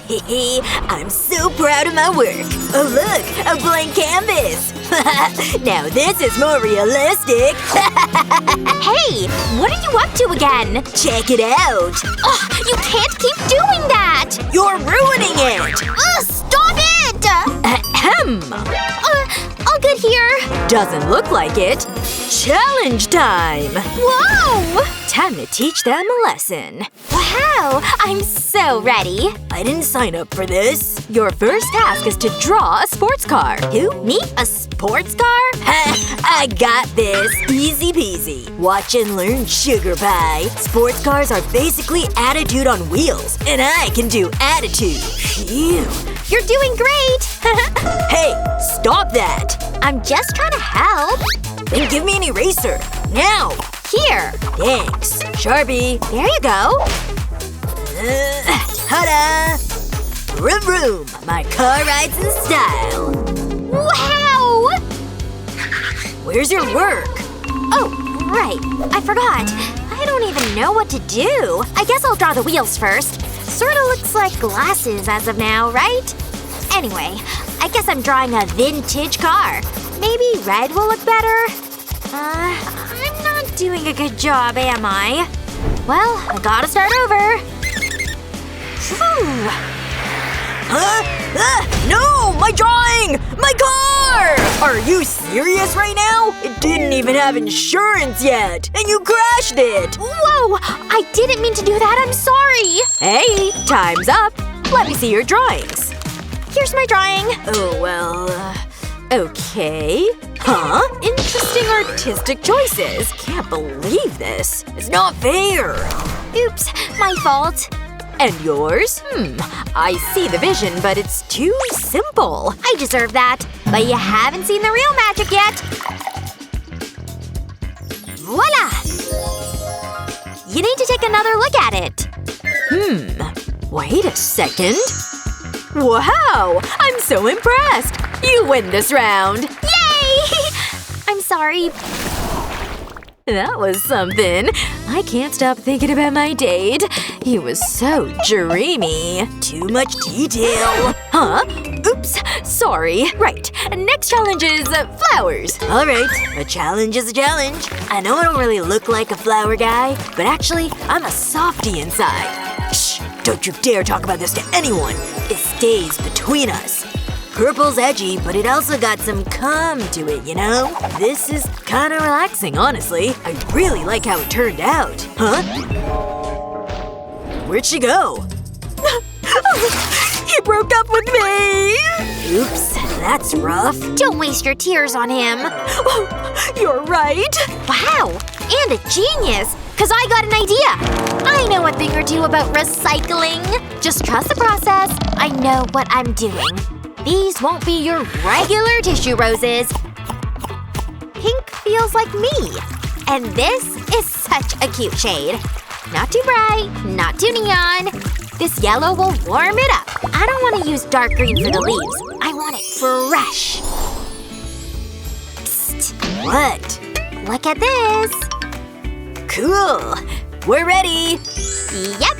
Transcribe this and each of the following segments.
Hehe, I'm so proud of my work. Oh look, a blank canvas. Now this is more realistic. Hey, what are you up to again? Check it out. Ugh, you can't keep doing that! You're ruining it. Ugh, stop it! Ahem. All good here. Doesn't look like it. Challenge time. Whoa! Time to teach them a lesson. Wow, I'm so ready. I didn't sign up for this. Your first task is to draw a sports car. Who? Me? A sports car? I got this. Easy peasy. Watch and learn, sugar pie. Sports cars are basically attitude on wheels, and I can do attitude. Phew. You're doing great! Hey, stop that. I'm just trying to help. Then give me an eraser. Now. Here. Thanks. Sharpie. There you go. Ta-da! Vroom vroom. My car rides in style. Wow! Where's your work? Oh, right. I forgot. I don't even know what to do. I guess I'll draw the wheels first. Sorta looks like glasses as of now, right? Anyway, I guess I'm drawing a vintage car. Maybe red will look better? I'm not doing a good job, am I? Well, I gotta start over. Phew. Huh? No! My drawing! My car! Are you serious right now? It didn't even have insurance yet! And you crashed it! Whoa! I didn't mean to do that, I'm sorry! Hey, time's up. Let me see your drawings. Here's my drawing. Oh, well, okay. Huh? Interesting artistic choices. Can't believe this. It's not fair. Oops, my fault. And yours? I see the vision, but it's too simple. I deserve that. But you haven't seen the real magic yet. Voila! You need to take another look at it. Wait a second. Wow! I'm so impressed! You win this round! Yay! I'm sorry. That was something. I can't stop thinking about my date. He was so dreamy. Too much detail. Huh? Oops. Sorry. Right. Next challenge is flowers. Alright. A challenge is a challenge. I know I don't really look like a flower guy, but actually, I'm a softie inside. Shh! Don't you dare talk about this to anyone. It stays between us. Purple's edgy, but it also got some calm to it, you know? This is kinda relaxing, honestly. I really like how it turned out. Huh? Where'd she go? He broke up with me! Oops, that's rough. Don't waste your tears on him. You're right. Wow! And a genius! 'Cause I got an idea! I know a thing or two about recycling. Just trust the process. I know what I'm doing. These won't be your regular tissue roses. Pink feels like me. And this is such a cute shade. Not too bright, not too neon. This yellow will warm it up. I don't want to use dark green for the leaves. I want it fresh. Psst. What? Look at this. Cool. We're ready. Yep.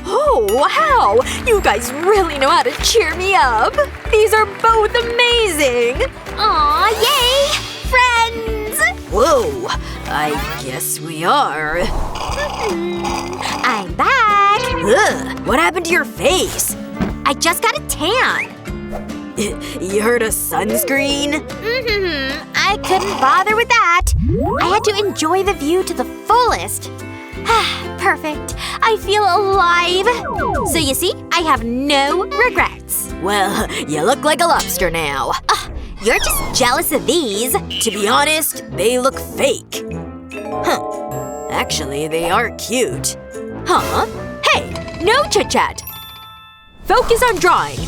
Oh, wow! You guys really know how to cheer me up! These are both amazing! Aw, yay! Friends! Whoa! I guess we are. I'm back! Ugh! What happened to your face? I just got a tan. You heard of sunscreen? I couldn't bother with that. I had to enjoy the view to the fullest. Perfect. I feel alive. So you see, I have no regrets. Well, you look like a lobster now. You're just jealous of these. To be honest, they look fake. Huh. Actually, they are cute. Huh? Hey! No chit-chat! Focus on drawing.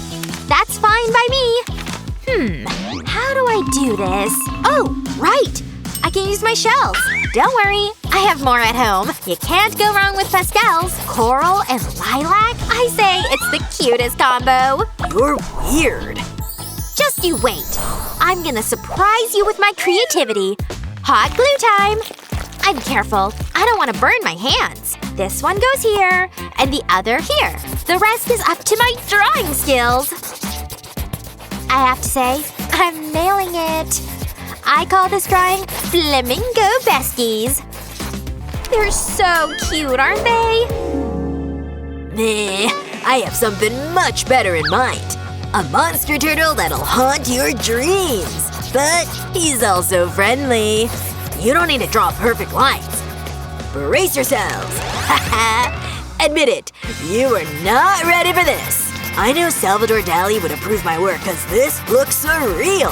That's fine by me. How do I do this? Oh, right! I can use my shells. Don't worry, I have more at home. You can't go wrong with pastels. Coral and lilac? I say it's the cutest combo. You're weird. Just you wait. I'm gonna surprise you with my creativity. Hot glue time! I'm careful. I don't want to burn my hands. This one goes here, and the other here. The rest is up to my drawing skills. I have to say, I'm nailing it. I call this drawing Flamingo Besties. They're so cute, aren't they? Meh, I have something much better in mind. A monster turtle that'll haunt your dreams. But he's also friendly. You don't need to draw perfect lines. Brace yourselves. Haha. Admit it, you are not ready for this. I know Salvador Dali would approve my work because this looks surreal.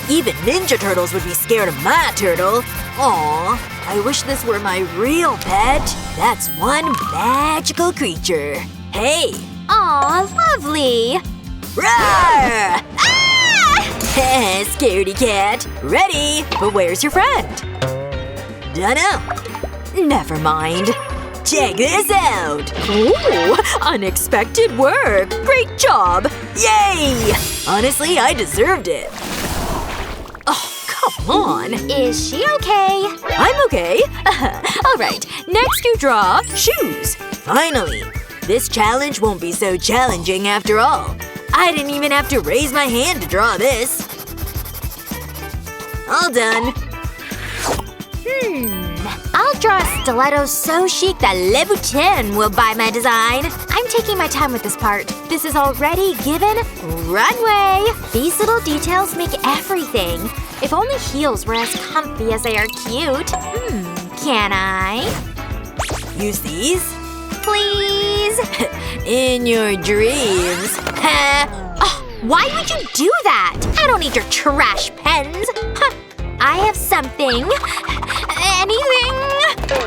Even Ninja Turtles would be scared of my turtle. Aw, I wish this were my real pet. That's one magical creature. Hey! Aw, lovely. Roar! Ah! Scaredy cat. Ready, but where's your friend? Dunno. Never mind. Check this out! Ooh, unexpected work! Great job! Yay! Honestly, I deserved it. Oh, come on. Is she okay? I'm okay. Alright, next you draw shoes. Finally. This challenge won't be so challenging after all. I didn't even have to raise my hand to draw this. All done. I'll draw a stiletto so chic that Louboutin will buy my design. I'm taking my time with this part. This is already given runway. These little details make everything. If only heels were as comfy as they are cute. Can I? Use these? Please? In your dreams. Oh, why would you do that? I don't need your trash pens. Huh. I have something. Anything?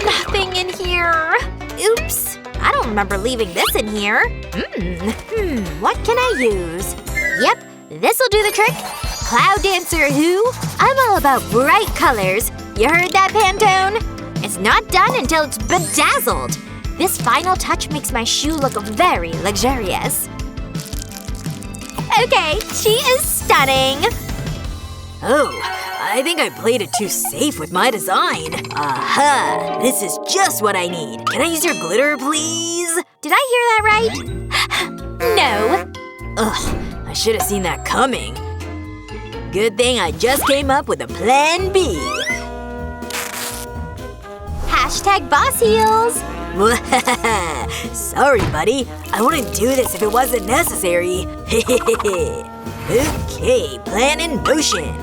Nothing in here. Oops. I don't remember leaving this in here. What can I use? Yep, this'll do the trick. Cloud dancer who? I'm all about bright colors. You heard that, Pantone? It's not done until it's bedazzled. This final touch makes my shoe look very luxurious. Okay, she is stunning. Oh, I think I played it too safe with my design. Aha! This is just what I need. Can I use your glitter, please? Did I hear that right? No. Ugh, I should have seen that coming. Good thing I just came up with a plan B. Hashtag boss heels. Sorry, buddy. I wouldn't do this if it wasn't necessary. Okay, plan in motion.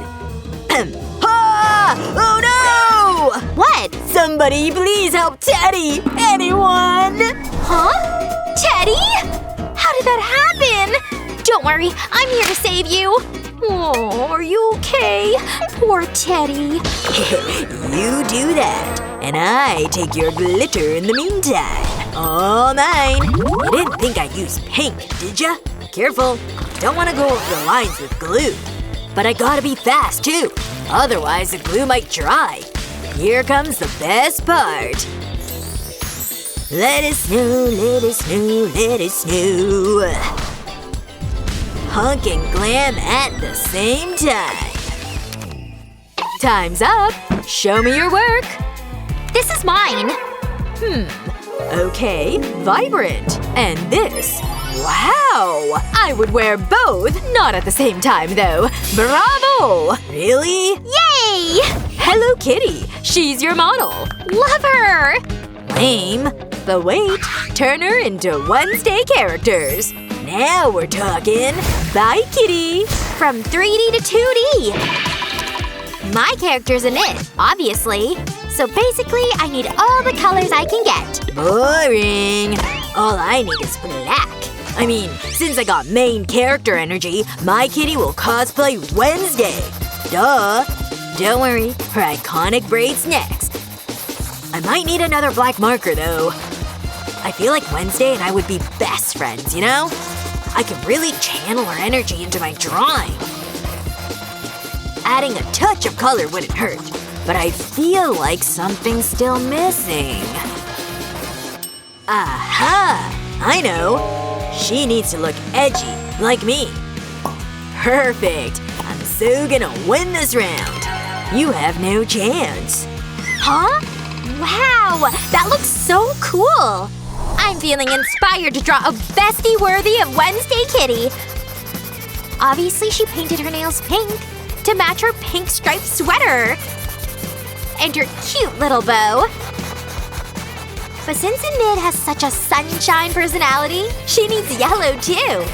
Ah! Oh no! What? Somebody please help Teddy! Anyone! Huh? Teddy? How did that happen? Don't worry, I'm here to save you. Oh, are you okay? Poor Teddy. You do that. And I take your glitter in the meantime. All mine. You didn't think I'd use pink, did ya? Careful. Don't want to go over the lines with glue. But I gotta be fast, too. Otherwise, the glue might dry. Here comes the best part. Let it snow, let it snow, let it snow. Hunk and glam at the same time. Time's up. Show me your work. This is mine. Okay, vibrant. And this. Wow! I would wear both, not at the same time though. Bravo! Really? Yay! Hello Kitty. She's your model. Love her! Lame. But wait. Turn her into Wednesday characters. Now we're talking. Bye, Kitty. From 3D to 2D. My character's in it, obviously. So basically, I need all the colors I can get. Boring. All I need is black. I mean, since I got main character energy, my kitty will cosplay Wednesday. Duh. Don't worry, her iconic braid's next. I might need another black marker, though. I feel like Wednesday and I would be best friends, you know? I could really channel her energy into my drawing. Adding a touch of color wouldn't hurt, but I feel like something's still missing. Aha! I know! She needs to look edgy, like me. Perfect! I'm so gonna win this round. You have no chance. Huh? Wow, that looks so cool! I'm feeling inspired to draw a bestie worthy of Wednesday Kitty. Obviously, she painted her nails pink to match her pink striped sweater. And her cute little bow. But since Enid has such a sunshine personality, she needs yellow too.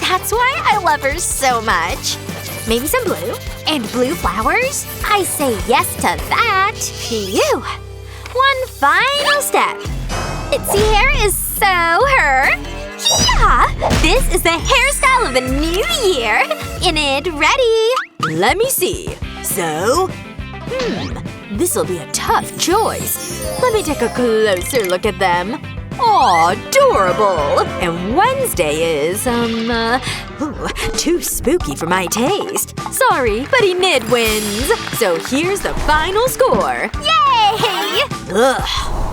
That's why I love her so much. Maybe some blue? And blue flowers? I say yes to that. Phew! One final step. Itsy hair is so her. Yeah! This is the hairstyle of the new year. Enid, ready? Let me see. So? This'll be a tough choice. Let me take a closer look at them. Aw, adorable! And Wednesday is, too spooky for my taste. Sorry, but Enid wins. So here's the final score. Yay! Ugh.